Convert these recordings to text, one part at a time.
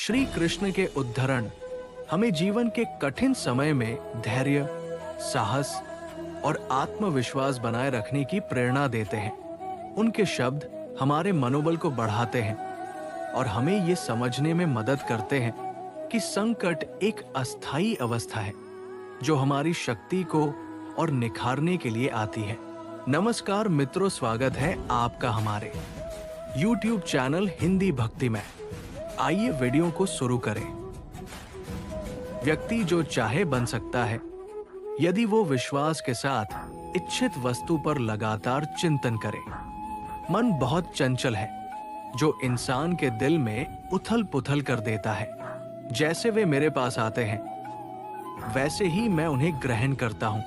श्री कृष्ण के उद्धरण हमें जीवन के कठिन समय में धैर्य, साहस और आत्मविश्वास बनाए रखने की प्रेरणा देते हैं। उनके शब्द हमारे मनोबल को बढ़ाते हैं और हमें ये समझने में मदद करते हैं कि संकट एक अस्थायी अवस्था है जो हमारी शक्ति को और निखारने के लिए आती है। नमस्कार मित्रों, स्वागत है आपका हमारे YouTube चैनल हिंदी भक्ति में। आइए वीडियो को शुरू करें। व्यक्ति जो चाहे बन सकता है यदि वो विश्वास के साथ इच्छित वस्तु पर लगातार चिंतन करे। मन बहुत चंचल है जो इंसान के दिल में उथल पुथल कर देता है। जैसे वे मेरे पास आते हैं वैसे ही मैं उन्हें ग्रहण करता हूं।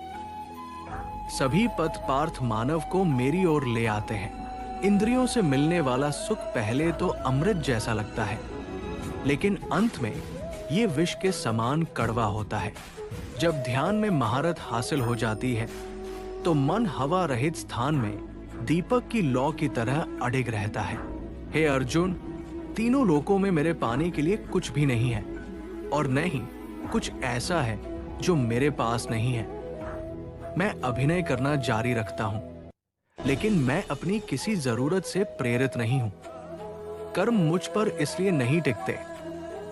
सभी पथ पार्थ मानव को मेरी ओर ले आते हैं। इंद्रियों से मिलने वाला सुख पहले तो अमृत जैसा लगता है, लेकिन अंत में ये विष के समान कड़वा होता है। जब ध्यान में महारत हासिल हो जाती है तो मन हवा रहित स्थान में दीपक की लौ की तरह अडिग रहता है। हे अर्जुन, तीनों लोकों में मेरे पाने के लिए कुछ भी नहीं है और न ही कुछ ऐसा है जो मेरे पास नहीं है। मैं अभिनय करना जारी रखता हूं, लेकिन मैं अपनी किसी जरूरत से प्रेरित नहीं हूं। कर्म मुझ पर इसलिए नहीं टिकते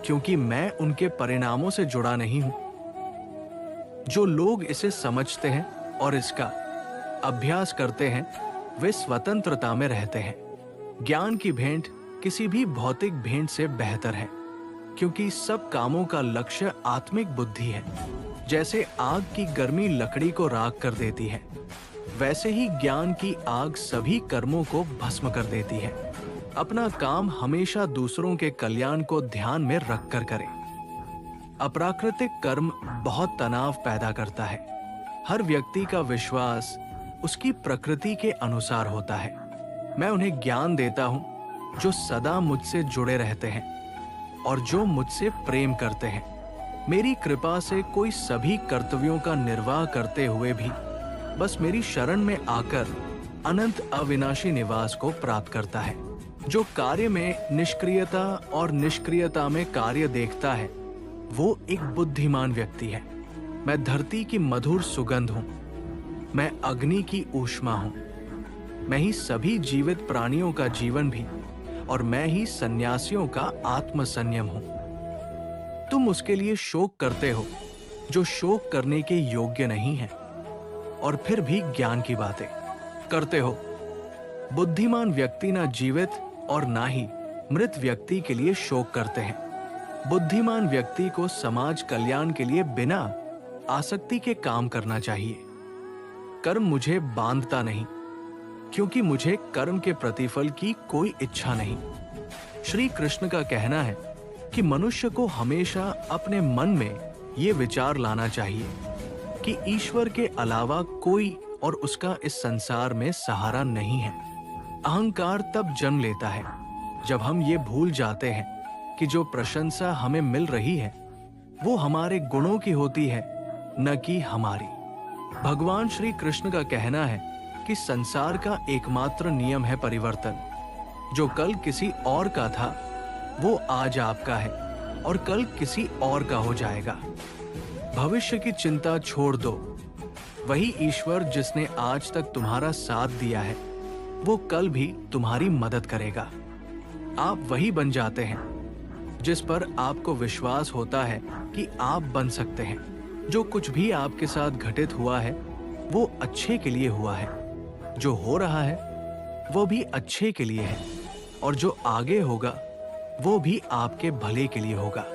क्योंकि मैं उनके परिणामों से जुड़ा नहीं हूं। जो लोग इसे समझते हैं और इसका अभ्यास करते हैं वे स्वतंत्रता में रहते हैं। ज्ञान की भेंट किसी भी भौतिक भेंट से बेहतर है क्योंकि सब कामों का लक्ष्य आत्मिक बुद्धि है। जैसे आग की गर्मी लकड़ी को राख कर देती है, वैसे ही ज्ञान की आग सभी कर्मों को भस्म कर देती है। अपना काम हमेशा दूसरों के कल्याण को ध्यान में रखकर करें। अप्राकृतिक कर्म बहुत तनाव पैदा करता है। हर व्यक्ति का विश्वास उसकी प्रकृति के अनुसार होता है। मैं उन्हें ज्ञान देता हूं जो सदा मुझसे जुड़े रहते हैं और जो मुझसे प्रेम करते हैं। मेरी कृपा से कोई सभी कर्तव्यों का निर्वाह करते हुए भी बस मेरी शरण में आकर अनंत अविनाशी निवास को प्राप्त करता है। जो कार्य में निष्क्रियता और निष्क्रियता में कार्य देखता है वो एक बुद्धिमान व्यक्ति है। मैं धरती की मधुर सुगंध हूं, मैं अग्नि की ऊष्मा हूं, मैं ही सभी जीवित प्राणियों का जीवन भी और मैं ही सन्यासियों का आत्म संयम हूं। तुम उसके लिए शोक करते हो जो शोक करने के योग्य नहीं है और फिर भी ज्ञान की बातें करते हो। बुद्धिमान व्यक्ति ना जीवित और ना ही मृत व्यक्ति के लिए शोक करते हैं। बुद्धिमान व्यक्ति को समाज कल्याण के लिए बिना आसक्ति के काम करना चाहिए। कर्म मुझे बांधता नहीं क्योंकि मुझे कर्म के प्रतिफल की कोई इच्छा नहीं। श्री कृष्ण का कहना है कि मनुष्य को हमेशा अपने मन में ये विचार लाना चाहिए कि ईश्वर के अलावा कोई और उसका इस संसार में सहारा नहीं है। अहंकार तब जन्म लेता है जब हम ये भूल जाते हैं कि जो प्रशंसा हमें मिल रही है वो हमारे गुणों की होती है, न कि हमारी। भगवान श्री कृष्ण का कहना है कि संसार का एकमात्र नियम है परिवर्तन। जो कल किसी और का था वो आज आपका है और कल किसी और का हो जाएगा। भविष्य की चिंता छोड़ दो। वही ईश्वर जिसने आज तक तुम्हारा साथ दिया है वो कल भी तुम्हारी मदद करेगा। आप वही बन जाते हैं जिस पर आपको विश्वास होता है कि आप बन सकते हैं। जो कुछ भी आपके साथ घटित हुआ है वो अच्छे के लिए हुआ है। जो हो रहा है वो भी अच्छे के लिए है और जो आगे होगा वो भी आपके भले के लिए होगा।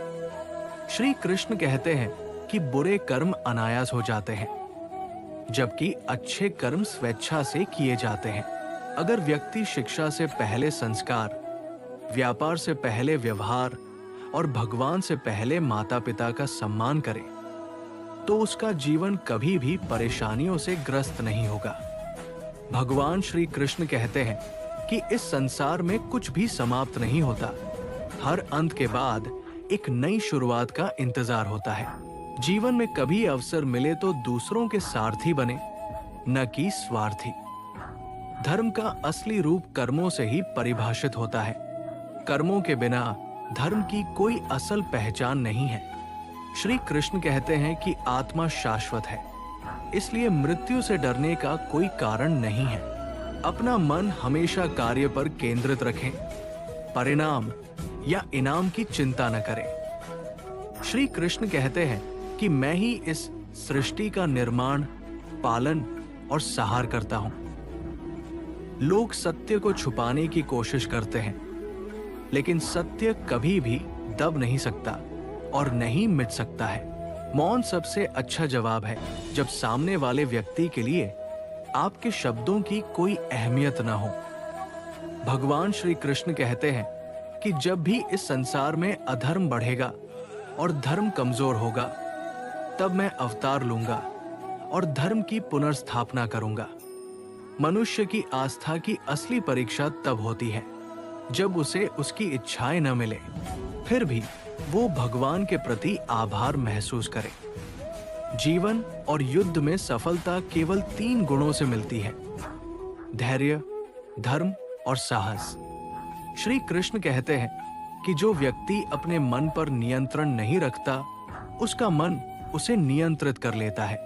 श्री कृष्ण कहते हैं कि बुरे कर्म अनायास हो जाते हैं जबकि अच्छे कर्म स्वेच्छा से किए जाते हैं। अगर व्यक्ति शिक्षा से पहले संस्कार, व्यापार से पहले व्यवहार और भगवान से पहले माता पिता का सम्मान करे तो उसका जीवन कभी भी परेशानियों से ग्रस्त नहीं होगा। भगवान श्री कृष्ण कहते हैं कि इस संसार में कुछ भी समाप्त नहीं होता। हर अंत के बाद एक नई शुरुआत का इंतजार होता है। जीवन में कभी अवसर मिले तो दूसरों के सारथी बने, न कि स्वार्थी। धर्म का असली रूप कर्मों से ही परिभाषित होता है। कर्मों के बिना धर्म की कोई असल पहचान नहीं है। श्री कृष्ण कहते हैं कि आत्मा शाश्वत है, इसलिए मृत्यु से डरने का कोई कारण नहीं है। अपना मन हमेशा कार्य पर केंद्रित रखें, परिणाम या इनाम की चिंता न करें। श्री कृष्ण कहते हैं कि मैं ही इस सृष्टि का निर्माण, पालन और सहार करता हूं। लोग सत्य को छुपाने की कोशिश करते हैं, लेकिन सत्य कभी भी दब नहीं सकता और नहीं मिट सकता है। मौन सबसे अच्छा जवाब है जब सामने वाले व्यक्ति के लिए आपके शब्दों की कोई अहमियत न हो। भगवान श्री कृष्ण कहते हैं कि जब भी इस संसार में अधर्म बढ़ेगा और धर्म कमजोर होगा, तब मैं अवतार लूंगा और धर्म की पुनर्स्थापना करूंगा। मनुष्य की आस्था की असली परीक्षा तब होती है जब उसे उसकी इच्छाएं न मिले, फिर भी वो भगवान के प्रति आभार महसूस करे। जीवन और युद्ध में सफलता केवल 3 गुणों से मिलती है: धैर्य, धर्म और साहस। श्री कृष्ण कहते हैं कि जो व्यक्ति अपने मन पर नियंत्रण नहीं रखता, उसका मन उसे नियंत्रित कर लेता है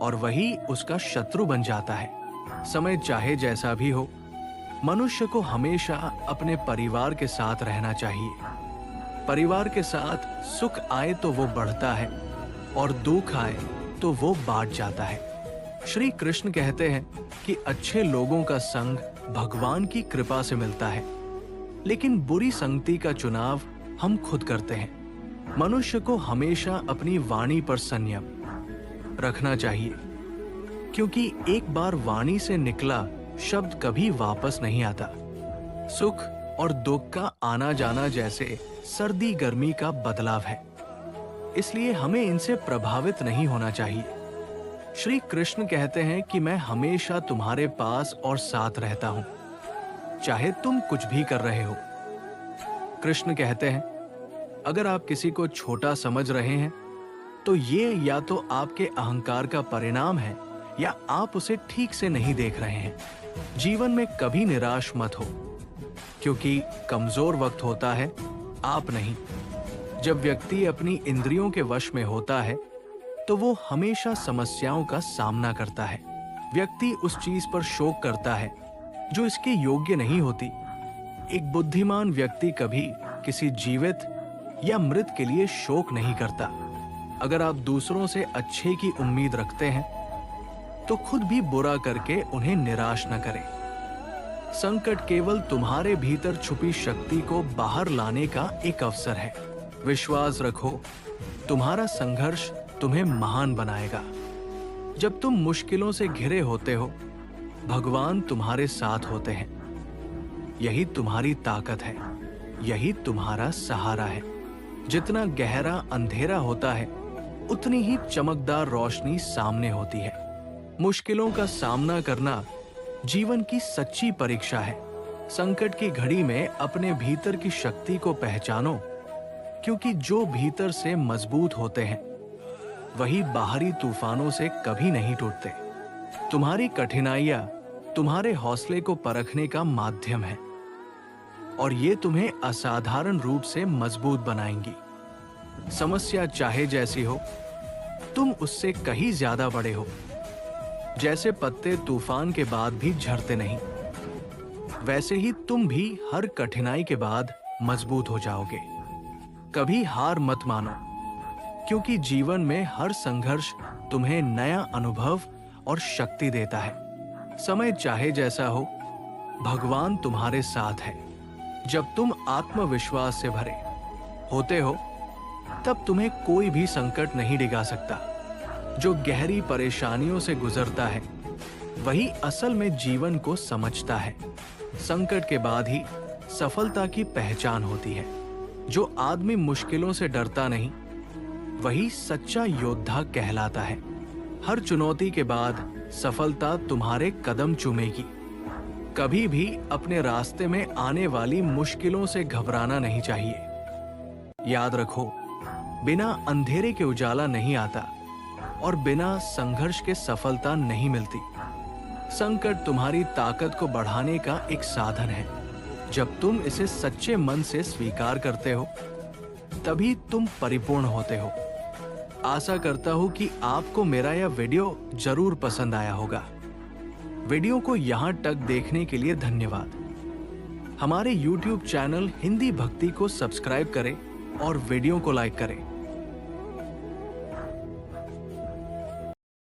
और वही उसका शत्रु बन जाता है। समय चाहे जैसा भी हो, मनुष्य को हमेशा अपने परिवार के साथ रहना चाहिए। परिवार के साथ सुख आए तो वो बढ़ता है और दुख आए तो वो बांट जाता है। श्री कृष्ण कहते हैं कि अच्छे लोगों का संग भगवान की कृपा से मिलता है, लेकिन बुरी संगति का चुनाव हम खुद करते हैं। मनुष्य को हमेशा अपनी वाणी पर संयम रखना चाहिए, क्योंकि एक बार वाणी से निकला शब्द कभी वापस नहीं आता। सुख और दुख का आना जाना जैसे सर्दी गर्मी का बदलाव है, इसलिए हमें इनसे प्रभावित नहीं होना चाहिए। श्री कृष्ण कहते हैं कि मैं हमेशा तुम्हारे पास और साथ रहता हूं, चाहे तुम कुछ भी कर रहे हो। कृष्ण कहते हैं, अगर आप किसी को छोटा समझ रहे हैं, तो ये या तो आपके अहंकार का परिणाम है या आप उसे ठीक से नहीं देख रहे हैं। जीवन में कभी निराश मत हो, क्योंकि कमजोर वक्त होता है, आप नहीं। जब व्यक्ति अपनी इंद्रियों के वश में होता है, तो वो हमेशा समस्याओं का सामना करता है। व्यक्ति उस चीज पर शोक करता है जो इसके योग्य नहीं होती। एक बुद्धिमान व्यक्ति कभी किसी जीवित या मृत के लिए शोक नहीं करता। अगर आप दूसरों से अच्छे की उम्मीद रखते हैं, तो खुद भी बुरा करके उन्हें निराश न करें। संकट केवल तुम्हारे भीतर छुपी शक्ति को बाहर लाने का एक अवसर है। विश्वास रखो, तुम्हारा संघर्ष तुम्हें महान बनाएगा। जब तुम मुश्किलों से घिरे होते हो, भगवान तुम्हारे साथ होते हैं। यही तुम्हारी ताकत है, यही तुम्हारा सहारा है। जितना गहरा अंधेरा होता है, उतनी ही चमकदार रोशनी सामने होती है। मुश्किलों का सामना करना जीवन की सच्ची परीक्षा है। संकट की घड़ी में अपने भीतर की शक्ति को पहचानो, क्योंकि जो भीतर से मजबूत होते हैं, वही बाहरी तूफानों से कभी नहीं टूटते। तुम्हारी कठिनाइयां तुम्हारे हौसले को परखने का माध्यम है, और ये तुम्हें असाधारण रूप से मजबूत बनाएंगी। समस्या चाहे जैसी हो, तुम उससे कहीं ज्यादा बड़े हो। जैसे पत्ते तूफान के बाद भी झड़ते नहीं, वैसे ही तुम भी हर कठिनाई के बाद मजबूत हो जाओगे। कभी हार मत मानो, क्योंकि जीवन में हर संघर्ष तुम्हें नया अनुभव और शक्ति देता है। समय चाहे जैसा हो, भगवान तुम्हारे साथ है। जब तुम आत्मविश्वास से भरे होते हो, तब तुम्हें कोई भी संकट नहीं डिगा सकता। जो गहरी परेशानियों से गुजरता है, वही असल में जीवन को समझता है। संकट के बाद ही सफलता की पहचान होती है। जो आदमी मुश्किलों से डरता नहीं, वही सच्चा योद्धा कहलाता है। हर चुनौती के बाद सफलता तुम्हारे कदम चूमेगी। कभी भी अपने रास्ते में आने वाली मुश्किलों से घबराना नहीं चाहिए। याद रखो, बिना अंधेरे के उजाला नहीं आता, और बिना संघर्ष के सफलता नहीं मिलती। संकट तुम्हारी ताकत को बढ़ाने का एक साधन है। जब तुम इसे सच्चे मन से स्वीकार करते हो तभी तुम परिपूर्ण होते हो। आशा करता हूं कि आपको मेरा यह वीडियो जरूर पसंद आया होगा। वीडियो को यहां तक देखने के लिए धन्यवाद। हमारे YouTube चैनल हिंदी भक्ति को सब्सक्राइब करें और वीडियो को लाइक करें।